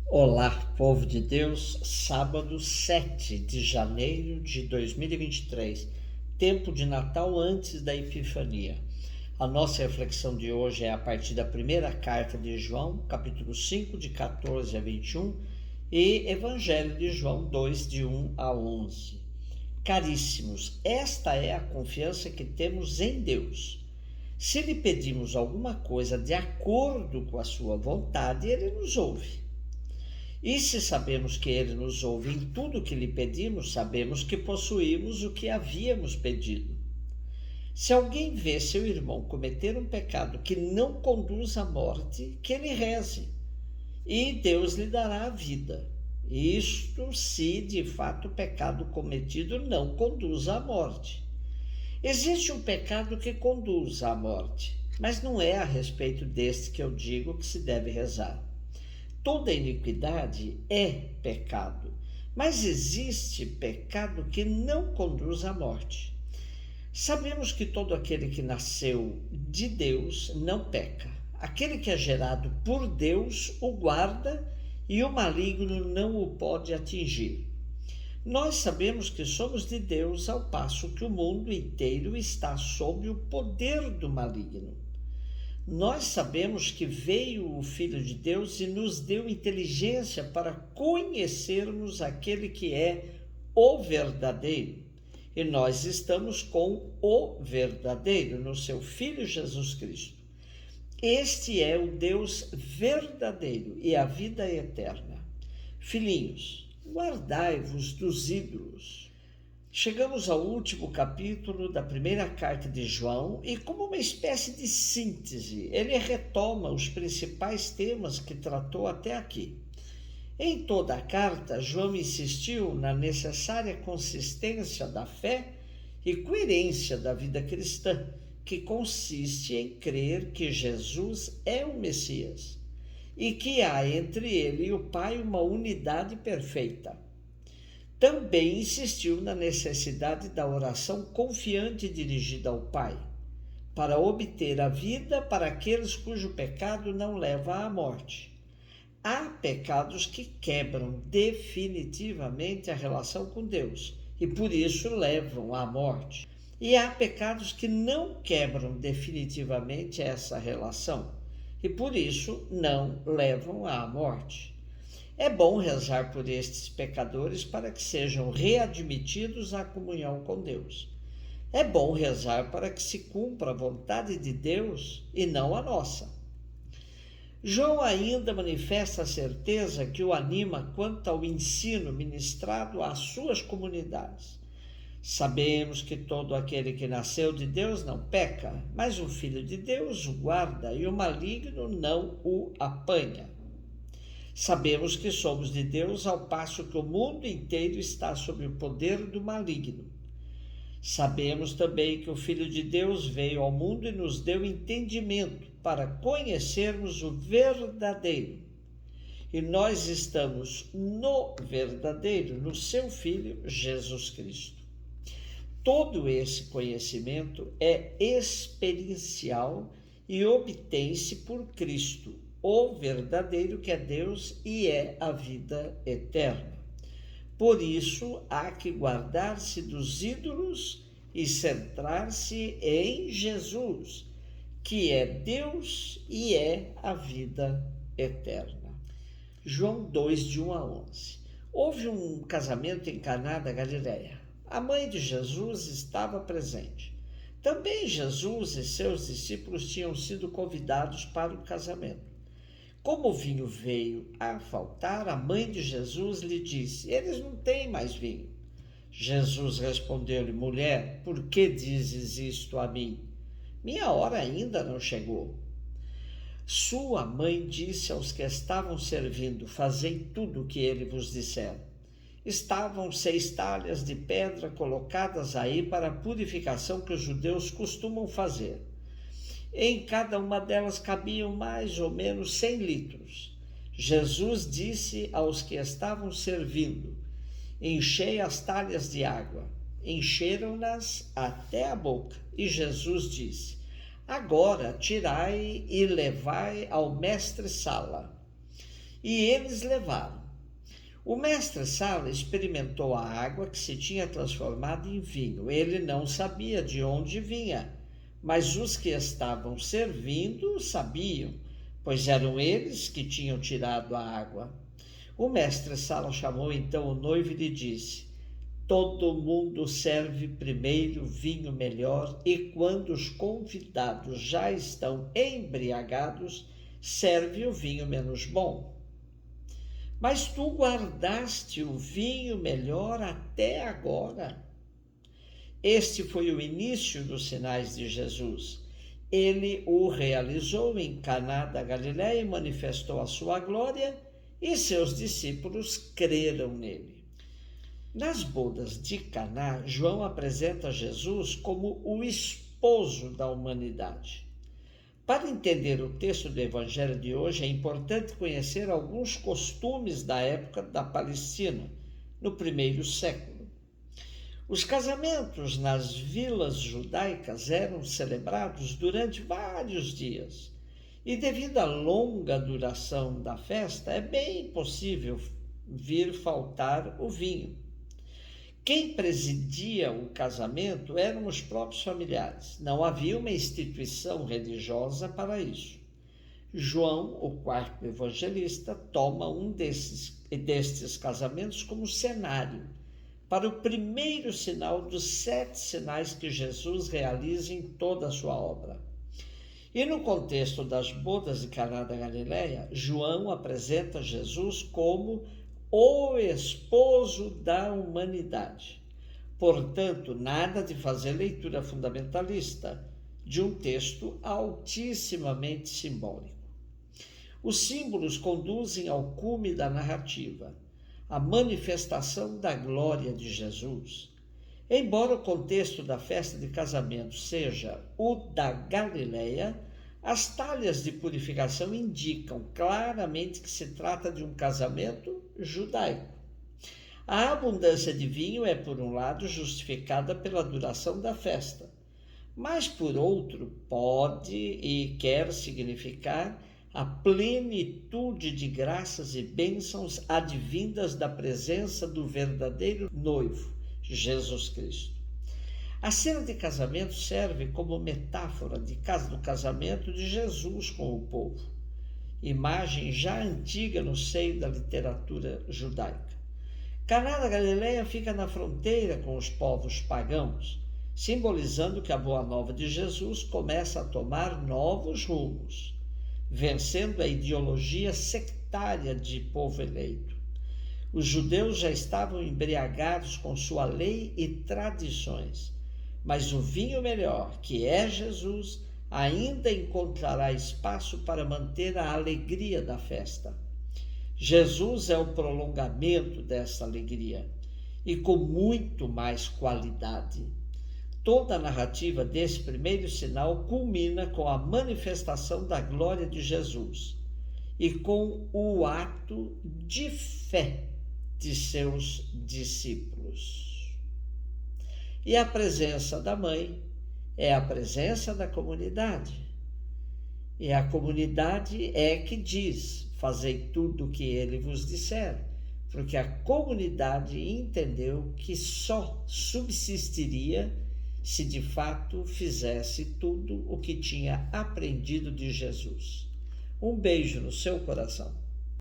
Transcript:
Olá, povo de Deus, sábado 7 de janeiro de 2023, tempo de Natal antes da Epifania. A nossa reflexão de hoje é a partir da primeira carta de João, capítulo 5, de 14 a 21, e Evangelho de João 2, de 1 a 11. Caríssimos, esta é a confiança que temos em Deus. Se lhe pedimos alguma coisa de acordo com a sua vontade, ele nos ouve. E se sabemos que ele nos ouve em tudo o que lhe pedimos, sabemos que possuímos o que havíamos pedido. Se alguém vê seu irmão cometer um pecado que não conduz à morte, que ele reze, e Deus lhe dará a vida. Isto se de fato o pecado cometido não conduz à morte. Existe um pecado que conduz à morte, mas não é a respeito deste que eu digo que se deve rezar. Toda iniquidade é pecado, mas existe pecado que não conduz à morte. Sabemos que todo aquele que nasceu de Deus não peca. Aquele que é gerado por Deus o guarda e o maligno não o pode atingir. Nós sabemos que somos de Deus ao passo que o mundo inteiro está sob o poder do maligno. Nós sabemos que veio o Filho de Deus e nos deu inteligência para conhecermos aquele que é o verdadeiro. E nós estamos com o verdadeiro, no seu Filho Jesus Cristo. Este é o Deus verdadeiro e a vida eterna. Filhinhos, guardai-vos dos ídolos. Chegamos ao último capítulo da primeira carta de João e, como uma espécie de síntese, ele retoma os principais temas que tratou até aqui. Em toda a carta, João insistiu na necessária consistência da fé e coerência da vida cristã, que consiste em crer que Jesus é o Messias e que há entre ele e o Pai uma unidade perfeita. Também insistiu na necessidade da oração confiante dirigida ao Pai, para obter a vida para aqueles cujo pecado não leva à morte. Há pecados que quebram definitivamente a relação com Deus e por isso levam à morte. E há pecados que não quebram definitivamente essa relação e por isso não levam à morte. É bom rezar por estes pecadores para que sejam readmitidos à comunhão com Deus. É bom rezar para que se cumpra a vontade de Deus e não a nossa. João ainda manifesta a certeza que o anima quanto ao ensino ministrado às suas comunidades. Sabemos que todo aquele que nasceu de Deus não peca, mas o Filho de Deus o guarda e o maligno não o apanha. Sabemos que somos de Deus ao passo que o mundo inteiro está sob o poder do maligno. Sabemos também que o Filho de Deus veio ao mundo e nos deu entendimento para conhecermos o verdadeiro. E nós estamos no verdadeiro, no seu Filho Jesus Cristo. Todo esse conhecimento é experiencial e obtém-se por Cristo, o verdadeiro que é Deus e é a vida eterna. Por isso, há que guardar-se dos ídolos e centrar-se em Jesus, que é Deus e é a vida eterna. João 2, de 1 a 11. Houve um casamento em Caná da Galileia. A mãe de Jesus estava presente. Também Jesus e seus discípulos tinham sido convidados para o casamento. Como o vinho veio a faltar, a mãe de Jesus lhe disse: eles não têm mais vinho. Jesus respondeu-lhe: mulher, por que dizes isto a mim? Minha hora ainda não chegou. Sua mãe disse aos que estavam servindo: fazei tudo o que ele vos disser. Estavam 6 talhas de pedra colocadas aí para a purificação que os judeus costumam fazer. Em cada uma delas cabiam mais ou menos 100 litros. Jesus disse aos que estavam servindo: enchei as talhas de água. Encheram-nas até a boca. E Jesus disse: agora tirai e levai ao mestre-sala. e eles levaram. O mestre-sala experimentou a água que se tinha transformado em vinho. Ele não sabia de onde vinha, mas os que estavam servindo sabiam, pois eram eles que tinham tirado a água. O mestre-sala chamou então o noivo e lhe disse: todo mundo serve primeiro vinho melhor, e quando os convidados já estão embriagados, serve o vinho menos bom. Mas tu guardaste o vinho melhor até agora. Este foi o início dos sinais de Jesus. Ele o realizou em Caná da Galileia e manifestou a sua glória, e seus discípulos creram nele. Nas bodas de Caná, João apresenta Jesus como o esposo da humanidade. Para entender o texto do Evangelho de hoje, é importante conhecer alguns costumes da época da Palestina, no primeiro século. Os casamentos nas vilas judaicas eram celebrados durante vários dias, e devido à longa duração da festa, é bem possível vir faltar o vinho. Quem presidia o casamento eram os próprios familiares. Não havia uma instituição religiosa para isso. João, o quarto evangelista, toma um destes casamentos como cenário para o primeiro sinal dos 7 sinais que Jesus realiza em toda a sua obra. E no contexto das bodas de Caná da Galileia, João apresenta Jesus como o esposo da humanidade. Portanto, nada de fazer leitura fundamentalista de um texto altissimamente simbólico. Os símbolos conduzem ao cume da narrativa, a manifestação da glória de Jesus. Embora o contexto da festa de casamento seja o da Galileia, as talhas de purificação indicam claramente que se trata de um casamento judaico. A abundância de vinho é, por um lado, justificada pela duração da festa, mas, por outro, pode e quer significar a plenitude de graças e bênçãos advindas da presença do verdadeiro noivo, Jesus Cristo. A cena de casamento serve como metáfora do casamento de Jesus com o povo, imagem já antiga no seio da literatura judaica. Caná da Galileia fica na fronteira com os povos pagãos, simbolizando que a boa nova de Jesus começa a tomar novos rumos, vencendo a ideologia sectária de povo eleito. Os judeus já estavam embriagados com sua lei e tradições, mas o vinho melhor, que é Jesus, ainda encontrará espaço para manter a alegria da festa. Jesus é o prolongamento dessa alegria, e com muito mais qualidade. Toda a narrativa desse primeiro sinal culmina com a manifestação da glória de Jesus e com o ato de fé de seus discípulos. E a presença da mãe é a presença da comunidade. E a comunidade é que diz: fazei tudo o que ele vos disser, porque a comunidade entendeu que só subsistiria se de fato fizesse tudo o que tinha aprendido de Jesus. Um beijo no seu coração.